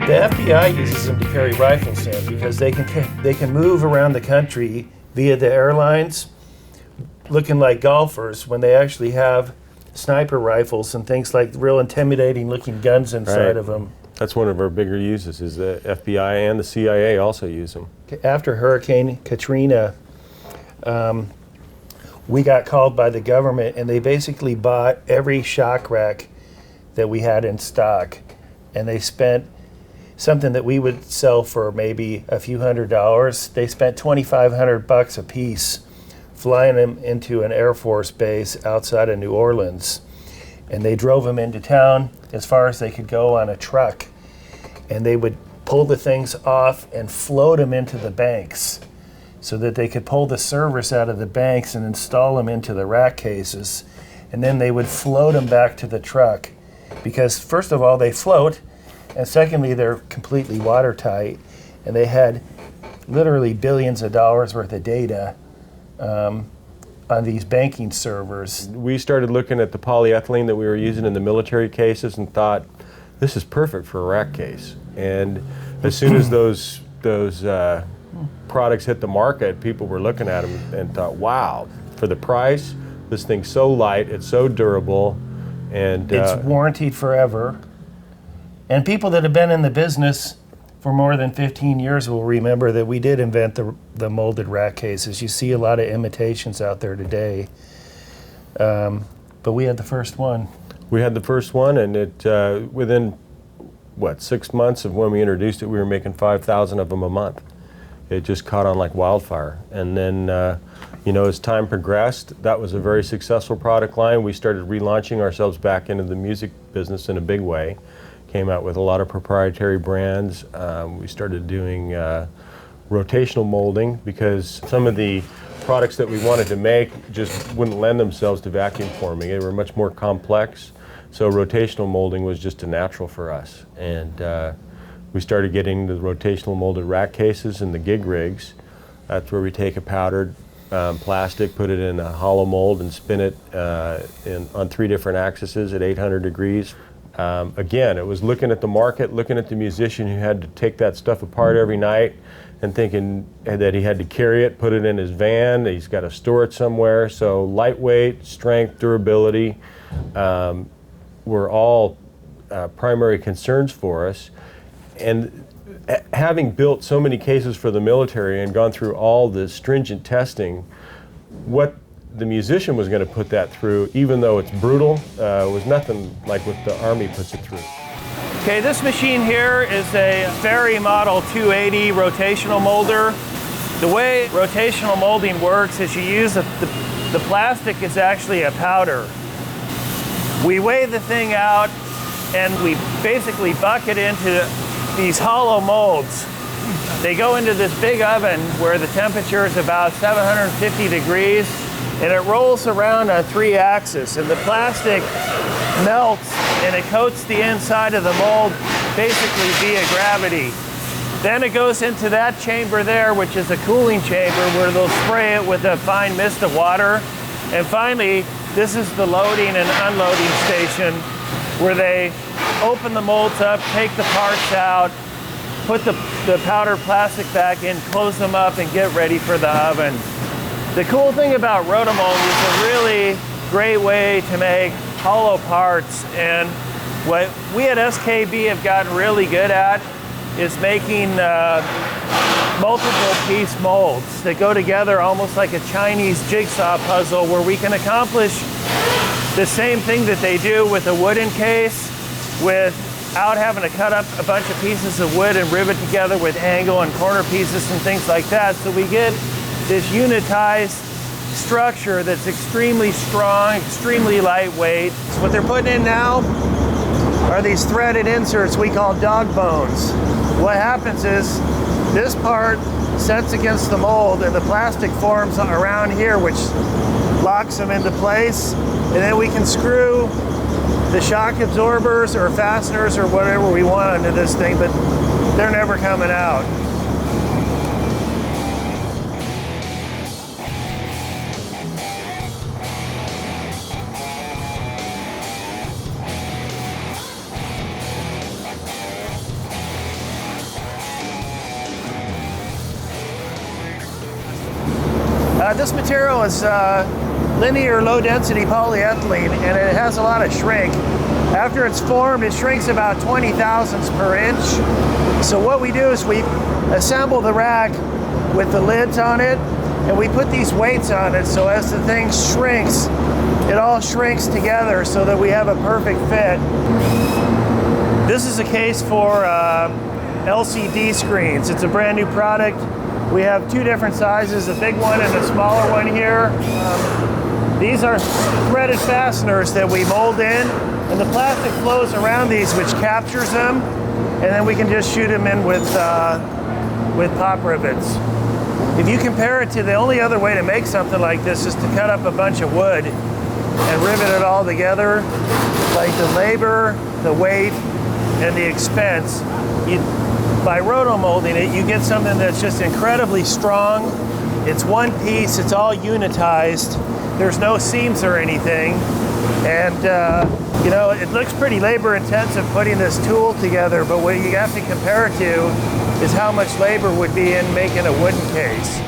The FBI uses them to carry rifles in because they can move around the country via the airlines looking like golfers when they actually have sniper rifles and things like real intimidating looking guns inside of them. That's one of our bigger uses, is the FBI and the CIA also use them. After Hurricane Katrina, we got called by the government and they basically bought every shock rack that we had in stock, and they spent something that we would sell for maybe a few $100s. They spent $2,500 a piece flying them into an Air Force base outside of New Orleans. And they drove them into town as far as they could go on a truck. And they would pull the things off and float them into the banks so that they could pull the servers out of the banks and install them into the rack cases. And then they would float them back to the truck. Because first of all, they float, and secondly, they're completely watertight, and they had literally billions of dollars worth of data on these banking servers. We started looking at the polyethylene that we were using in the military cases and thought, this is perfect for a rack case. And as soon as those products hit the market, people were looking at them and thought, wow, for the price, this thing's so light, it's so durable, and it's warranted forever. And people that have been in the business for more than 15 years will remember that we did invent the molded rack cases. You see a lot of imitations out there today, but we had the first one. We had the first one, and it within 6 months of when we introduced it, we were making 5,000 of them a month. It just caught on like wildfire. And then, as time progressed, that was a very successful product line. We started relaunching ourselves back into the music business in a big way. Came out with a lot of proprietary brands. We started doing rotational molding because some of the products that we wanted to make just wouldn't lend themselves to vacuum forming. They were much more complex. So rotational molding was just a natural for us. And we started getting the rotational molded rack cases and the gig rigs. That's where we take a powdered plastic, put it in a hollow mold and spin it on 3 different axes at 800 degrees. Again, it was looking at the market, looking at the musician who had to take that stuff apart every night and thinking that he had to carry it, put it in his van, that he's got to store it somewhere. So lightweight, strength, durability were all primary concerns for us. And having built so many cases for the military and gone through all the stringent testing, what the musician was going to put that through, even though it's brutal, was nothing like what the Army puts it through. Okay, this machine here is a Ferry Model 280 rotational molder. The way rotational molding works is you use the plastic is actually a powder. We weigh the thing out and we basically bucket into these hollow molds. They go into this big oven where the temperature is about 750 degrees, and it rolls around on 3 axes, and the plastic melts and it coats the inside of the mold basically via gravity. Then it goes into that chamber there, which is a cooling chamber where they'll spray it with a fine mist of water. And finally, this is the loading and unloading station where they open the molds up, take the parts out, put the powdered plastic back in, close them up, and get ready for the oven. The cool thing about Rotamold is a really great way to make hollow parts, and what we at SKB have gotten really good at is making multiple piece molds that go together almost like a Chinese jigsaw puzzle, where we can accomplish the same thing that they do with a wooden case without having to cut up a bunch of pieces of wood and rivet together with angle and corner pieces and things like that. So we get this unitized structure that's extremely strong, extremely lightweight. What they're putting in now are these threaded inserts we call dog bones. What happens is this part sets against the mold and the plastic forms around here, which locks them into place, and then we can screw the shock absorbers or fasteners or whatever we want into this thing, but they're never coming out. This material is linear low-density polyethylene, and it has a lot of shrink. After it's formed, it shrinks about 20 thousandths per inch. So what we do is we assemble the rack with the lids on it, and we put these weights on it, so as the thing shrinks, it all shrinks together so that we have a perfect fit. This is a case for LCD screens. It's a brand new product. We have two different sizes, a big one and a smaller one here. These are threaded fasteners that we mold in, and the plastic flows around these, which captures them, and then we can just shoot them in with pop rivets. If you compare it to the only other way to make something like this is to cut up a bunch of wood and rivet it all together, like the labor, the weight, and the expense. By rotomolding it, you get something that's just incredibly strong. It's one piece, it's all unitized. There's no seams or anything. And you know, it looks pretty labor intensive putting this tool together, but what you have to compare it to is how much labor would be in making a wooden case.